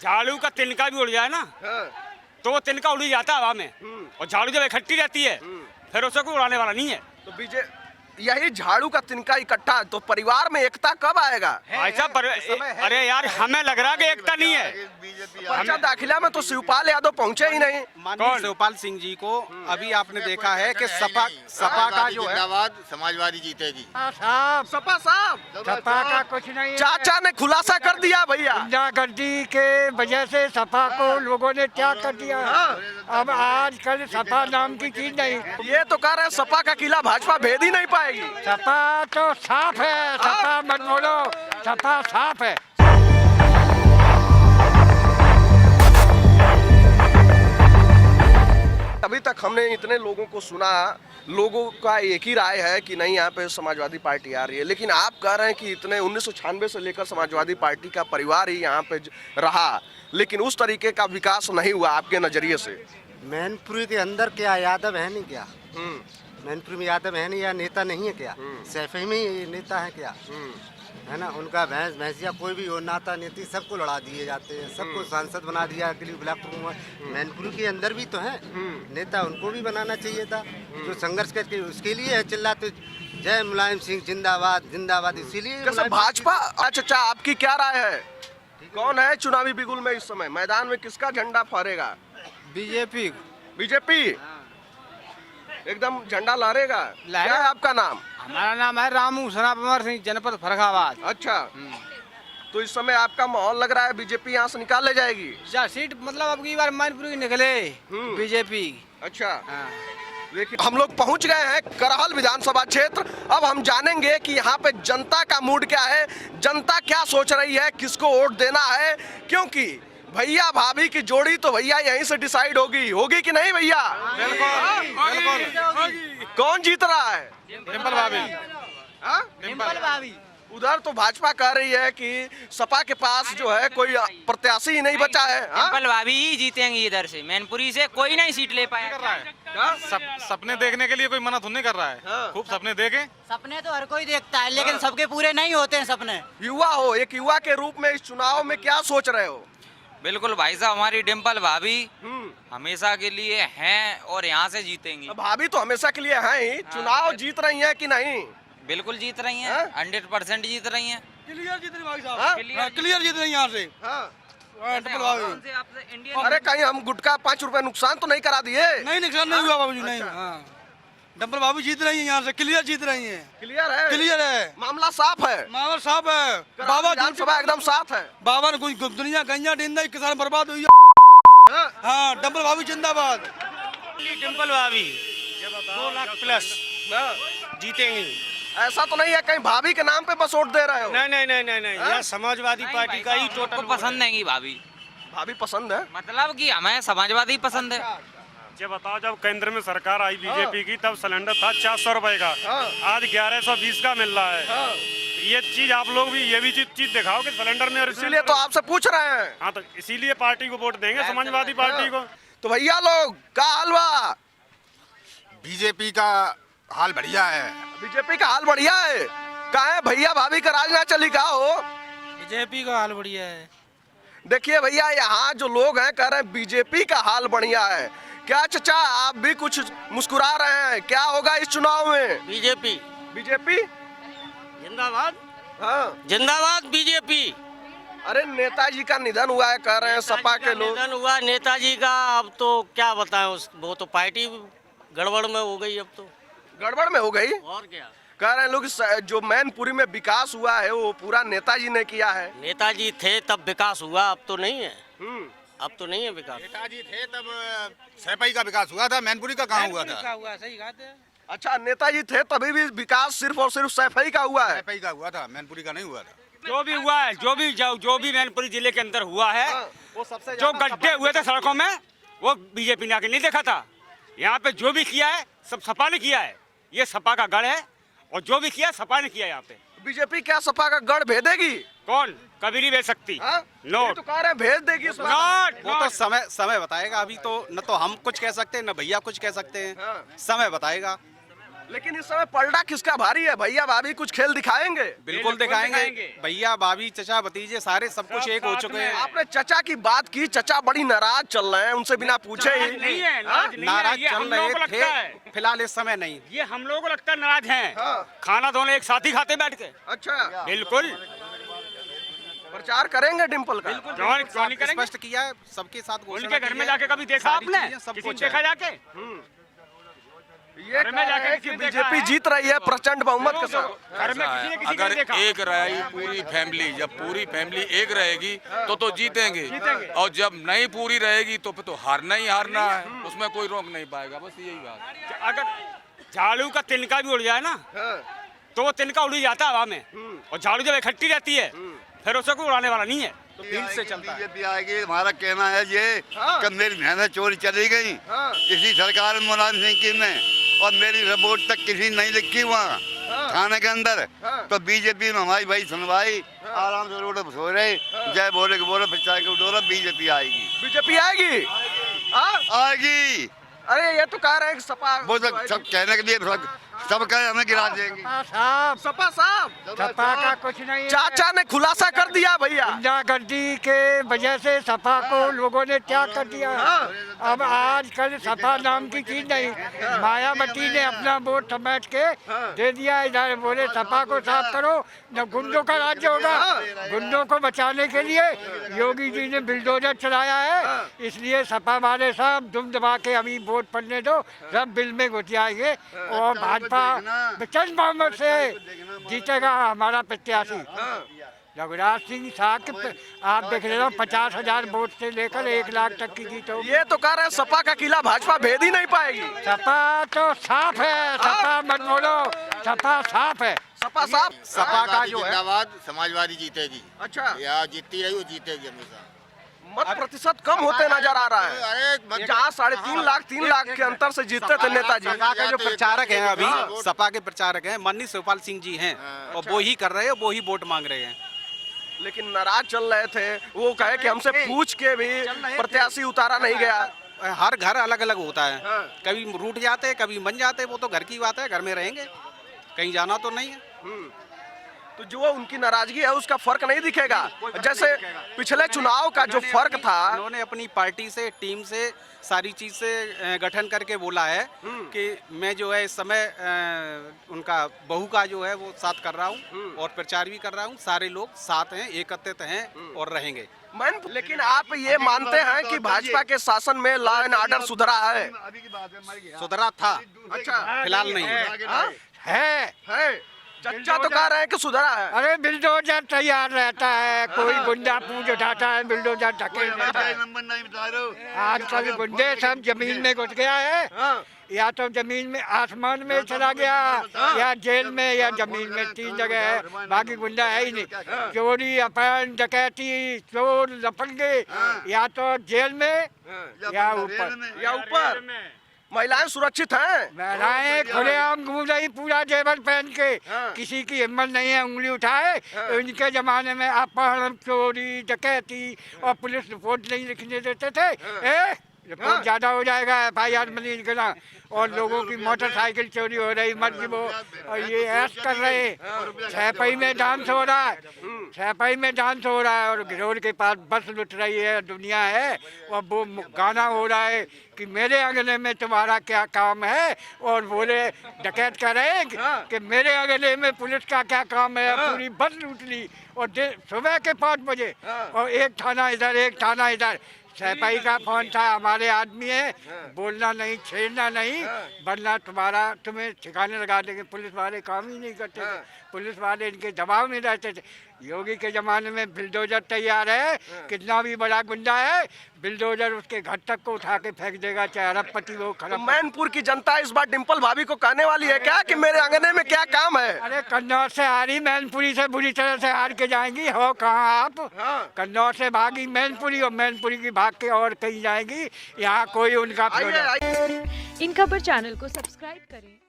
झाड़ू का तिनका भी उड़ जाए ना तो वो तिनका उड़ ही जाता है हवा में, और झाड़ू जब इकट्ठी रहती है फिर उसे कोई उड़ाने वाला नहीं है। तो यही झाड़ू का तिनका इकट्ठा, तो परिवार में एकता कब आएगा? ऐसा अरे यार हमें लग रहा है कि एकता नहीं है। पर्चा दाखिला में तो शिवपाल यादव पहुंचे ही नहीं। माननीय शिवपाल सिंह जी को अभी आपने देखा है कि सपा का जो है समाजवादी जीतेगी। सपा साहब, सपा का कुछ नहीं। चाचा ने खुलासा कर दिया भैया, गुंडागर्दी के वजह से सपा को लोगों ने त्याग कर दिया। अब आजकल सपा नाम की चीज नहीं। ये तो कह रहे हैं सपा का किला भाजपा भेद ही नहीं पाएगी। सपा तो साफ है, सपा मत बोलो, सपा साफ है। अभी तक हमने इतने लोगों को सुना, लोगों का एक ही राय है कि नहीं यहाँ पे समाजवादी पार्टी आ रही है, लेकिन आप कह रहे हैं कि इतने 1996 से लेकर समाजवादी पार्टी का परिवार ही यहाँ पे रहा, लेकिन उस तरीके का विकास नहीं हुआ आपके नजरिए से। मैनपुरी के अंदर क्या यादव है नहीं क्या? मैनपुरी में यादव है नहीं या नेता नहीं है क्या? सैफई में ही नेता है क्या? है ना, उनका भैंसिया कोई भी हो, नाता नेती सबको लड़ा दिए जाते हैं, सबको सांसद बना दिया ब्लॉक में। मैनपुरी के अंदर भी तो है नेता, उनको भी बनाना चाहिए था। जो संघर्ष करके उसके लिए है चिल्लाते जय मुलायम सिंह जिंदाबाद जिंदाबाद, इसीलिए भाजपा। अच्छा, आपकी क्या राय है, कौन है चुनावी बिगुल में इस समय मैदान में, किसका झंडा फहरेगा? बीजेपी। बीजेपी एकदम झंडा लहरेगा। क्या है आपका नाम? हमारा नाम है रामू सनापमर सिंह, जनपद फर्रुखाबाद। अच्छा, तो इस समय आपका माहौल लग रहा है बीजेपी यहाँ से निकाल ले जाएगी? सीट मतलब अब की बार मैनपुरी की निकले बीजेपी। अच्छा, देखिए हम लोग पहुंच गए हैं करहल विधानसभा क्षेत्र। अब हम जानेंगे कि यहाँ पे जनता का मूड क्या है, जनता क्या सोच रही है, किसको वोट देना है, क्योंकि भैया भाभी की जोड़ी तो भैया यहीं से डिसाइड होगी कि नहीं भैया? बिल्कुल। कौन जीत रहा है? डिंपल भाभी। डिंपल भाभी। उधर तो भाजपा कह रही है कि सपा के पास जो है कोई प्रत्याशी ही नहीं बचा है। डिंपल भाभी ही जीतेंगी, इधर से मैनपुरी से कोई नहीं सीट ले पाएगा। सपने देखने के लिए कोई मना तो नहीं कर रहा है। खूब सपने देखे। सपने तो हर कोई देखता है, लेकिन सबके पूरे नहीं होते हैं सपने। युवा हो, एक युवा के रूप में इस चुनाव में क्या सोच रहे हो? बिल्कुल भाई साहब, हमारी डिंपल भाभी हमेशा के लिए हैं और यहाँ से जीतेंगी। भाभी तो हमेशा के लिए हैं ही। चुनाव जीत रही हैं कि नहीं? बिल्कुल जीत रही हैं, 100% जीत रही हैं। क्लियर जीत रही भाई साहब, क्लियर जीत रही यहाँ से। अरे कहीं हम गुटखा 5 रुपए नुकसान तो नहीं करा दिए? नहीं, नुकसान नहीं हुआ बाबूजी, नहीं। डिंपल भाभी जीत रही है यहाँ से, क्लियर जीत रही है। क्लियर है? क्लियर है, मामला साफ है। मामला साफ है। बाबा विधानसभा एकदम साफ है। बाबा ने कुछ दुनिया गंजा डिंदा किसान बर्बाद हुई। हाँ, डिंपल भाभी जिंदाबाद। डिंपल भाभी 2 लाख प्लस जीतेंगी। ऐसा तो नहीं है कहीं भाभी के नाम पे बस वोट दे रहे हो? नहीं, यह समाजवादी पार्टी का ही टोटल पसंद नहीं भाभी। भाभी पसंद है, मतलब कि हमें समाजवादी पसंद है। ये बताओ, जब केंद्र में सरकार आई बीजेपी की तब सिलेंडर था 400 रुपए का, आज 1120 का मिल रहा है। ये चीज आप लोग भी ये भी चीज दिखाओ कि सिलेंडर में, इसीलिए तो आपसे पूछ रहे हैं। हाँ, तो इसीलिए पार्टी को वोट देंगे, समाजवादी पार्टी को। तो भैया लोग का हाल हुआ? बीजेपी का हाल बढ़िया है। बीजेपी का हाल बढ़िया है। कहा है भैया भाभी का राज ना चली का हो? बीजेपी का हाल बढ़िया है। देखिए भैया, यहाँ जो लोग हैं कह रहे हैं बीजेपी का हाल बढ़िया है। क्या चचा आप भी कुछ मुस्कुरा रहे हैं, क्या होगा इस चुनाव में? बीजेपी जिंदाबाद। हाँ, जिंदाबाद बीजेपी। अरे नेताजी का निधन हुआ है कह रहे हैं सपा के लोग। निधन हुआ नेताजी का, अब तो क्या बताएं, वो तो पार्टी गड़बड़ में हो गई। अब तो गड़बड़ में हो गई, और क्या कह रहे हैं लोग। जो मैनपुरी में विकास हुआ है वो पूरा नेताजी ने किया है। नेताजी थे तब विकास हुआ, अब तो नहीं है। अब तो नहीं है विकास। नेताजी थे तब सैफई का विकास हुआ था, मैनपुरी का कहाँ हुआ था? सही बात है। अच्छा, नेताजी थे तभी भी विकास सिर्फ और सिर्फ सैफई का हुआ है? सैफई का हुआ था, मैनपुरी का नहीं हुआ था। जो भी हुआ है, जो भी मैनपुरी जिले के अंदर हुआ है, वो सबसे जो गड्ढे हुए थे सड़कों में, वो बीजेपी ने आके नहीं देखा था। यहाँ पे जो भी किया है सब सपा ने किया है। ये सपा का गढ़ है, और जो भी किया सपा ने किया। यहाँ पे बीजेपी क्या सपा का गढ़ भेदेगी? कौन कभी नहीं भेज सकती। नोट तो कह रहे हैं भेज देगी। वो तो समय बताएगा। अभी तो न तो हम कुछ कह सकते हैं, न भैया कुछ कह सकते हैं। समय बताएगा। लेकिन इस समय पलड़ा किसका भारी है? भैया भाभी कुछ खेल दिखाएंगे? बिल्कुल दिखाएंगे। भैया भाभी चचा भतीजे सारे सब कुछ एक हो चुके हैं। आपने चचा की बात की, चचा बड़ी नाराज चल रहे हैं, उनसे बिना पूछे ही नहीं है, नाराज ये चल हम लोगों को रहे लगता है। थे, फिलहाल इस समय नहीं। ये हम लोगों को लगता है नाराज हैं। हाँ। खाना दोनों एक साथ ही खाते बैठ के। अच्छा, बिल्कुल प्रचार करेंगे डिम्पल का? क्यों नहीं करेंगे? स्पष्ट किया है सबके साथ। उनके घर में जाके कभी देखा आपने? किसी ने देखा जाके? ये कह रहे हैं कि बीजेपी जीत रही है प्रचंड बहुमत के साथ। घर में किसी ने किसी अगर ने देखा? एक रही पूरी फैमिली, जब पूरी फैमिली एक रहेगी तो जीतेंगे। और जब नहीं पूरी रहेगी तो फिर तो हारना ही हारना है, उसमें कोई रोक नहीं पाएगा। बस यही बात। अगर झाड़ू का तिनका भी उड़ जाए ना तो वो तिनका उड़ ही जाता है हवा में, और झाड़ू जब इकट्ठी रहती है फिर उसे कोई उड़ाने वाला नहीं है। तो दिल से चलता है। बीजेपी आएगी। हमारा कहना है ये कि मेरी मेहनत चोरी चली गई इसी सरकार में मुलायम सिंह की में, और मेरी रिपोर्ट तक किसी नहीं लिखी वहाँ थाने के अंदर। तो बीजेपी में हमारी भाई सुनवाई, आराम से रोड पर सो रहे, जय बोले के बोले, प्रचार के बोले, बीजेपी आएगी। बीजेपी आएगी? आएगी। अरे ये तो कह रहे हैं कि सपा वो तो सब कहने के लिए सब कहे हमें गिरा देंगे। साहब सपा साहब सपा का कुछ नहीं है। चाचा ने खुलासा कर दिया भैया। गुंडागर्दी के वजह से सपा को लोगों ने त्याग कर दिया। अब आजकल सपा नाम की चीज नहीं। मायावती ने अपना वोट समेट के दे दिया। इधर बोले सपा को साफ करो, न गुंडों का राज्य होगा। गुंडों को बचाने के लिए योगी जी ने बुलडोजर चलाया है, इसलिए सपा वाले सब दुम दबा के अभी वोट पड़ने दो, सब बिल में घुस जाएंगे और भाजपा प्रचंड बहुमत से जीतेगा हमारा प्रत्याशी रघुराज सिंह साहब। आप देख रहे हो 50,000 वोट से लेकर 1 लाख तक की जीत होगी। ये तो कह रहे हैं सपा का किला भाजपा भेद ही नहीं पाएगी। सपा तो साफ है, सपा मत बोलो, सपा साफ है। सपा साफ। सपा का जो है समाजवादी जीतेगी। अच्छा, या जीतती रही वो जीतेगी हमेशा। मत प्रतिशत कम होते नजर आ रहा है। जहाँ 3.5 लाख 3 लाख के अंतर से जीतते थे नेताजी। सपा के जो प्रचारक हैं अभी, सपा के प्रचारक हैं माननीय शिवपाल सिंह जी हैं, और वो ही कर रहे हैं, वो ही वोट मांग रहे हैं। लेकिन नाराज चल रहे थे, वो कहे कि हमसे पूछ के भी प्रत्याशी उतारा नहीं गया। हर घर अलग अलग होता है, कभी रूठ जाते हैं, कभी बन जाते हैं, वो तो घर की बात है, घर में रहेंगे, कहीं जाना तो नहीं है। तो जो उनकी नाराजगी है उसका फर्क नहीं दिखेगा। जैसे पिछले चुनाव का जो फर्क था, उन्होंने अपनी पार्टी से, टीम से, सारी चीज से गठन करके बोला है कि मैं जो है इस समय उनका बहू का जो है वो साथ कर रहा हूँ और प्रचार भी कर रहा हूँ। सारे लोग साथ हैं, एकत्रित हैं और रहेंगे। लेकिन आप ये मानते हैं कि भाजपा के शासन में लॉ एंड ऑर्डर सुधरा है? सुधरा था, अच्छा, फिलहाल नहीं है। चच्चा तो कह रहे हैं कि सुधरा है। अरे बुलडोजर तैयार रहता है, कोई गुंडा पूछ उठाता है, बुलडोजर धकेल देता है। आजकल गुंडे सब जमीन में घुस गया है, या तो जमीन में आसमान में चला गया, या जेल में, या जमीन में, 3 जगह है, बाकी गुंडा है ही नहीं। चोरी, अपहरण, डकैती, चोर, लफंगे, या तो जेल में या ऊपर। महिलाएं सुरक्षित हैं? महिलाएं खुलेआम घूम रही पूरा जेवर पहन के, किसी की हिम्मत नहीं है उंगली उठाए। इनके जमाने में अपहरण, चोरी, डकैती और पुलिस रिपोर्ट नहीं लिखने देते थे। रिपोर्ट ज्यादा हो जाएगा, FIR में नहीं लिखना, और लोगों की मोटरसाइकिल चोरी हो रही, मर्जी वो, और ये ऐश कर रहे। छपई में डांस हो रहा है, छपई में डांस हो रहा है, और घिरोर के पास बस लुट रही है दुनिया है, और वो गाना हो रहा है कि मेरे अंगने में तुम्हारा क्या काम है, और बोले डकैत कर रहे हैं कि मेरे अंगने में पुलिस का क्या काम है। पूरी बस लूट ली, और सुबह के 5 बजे, और एक थाना इधर, एक थाना इधर। छपाई का फोन था, हमारे आदमी है, बोलना नहीं, छेड़ना नहीं, वरना तुम्हें ठिकाने लगा देंगे। पुलिस वाले काम ही नहीं करते थे, पुलिस वाले इनके दबाव में रहते थे। योगी के ज़माने में बुलडोजर तैयार है, कितना भी बड़ा गुंडा है, बुलडोजर उसके घर तक को उठा के फेंक देगा, चाहे अरबपति हो, खरब। मैनपुर की जनता इस बार डिम्पल भाभी को कहने वाली है क्या कि मेरे आंगने में क्या काम है? अरे कन्नौज से हारी, मैनपुरी से बुरी तरह से हार के जाएंगी। हो कहाँ आप? कन्नौज से भागी मैनपुरी, और मैनपुरी की भाग के और कहीं जाएगी। यहाँ कोई उनका इन खबर चैनल को सब्सक्राइब करें।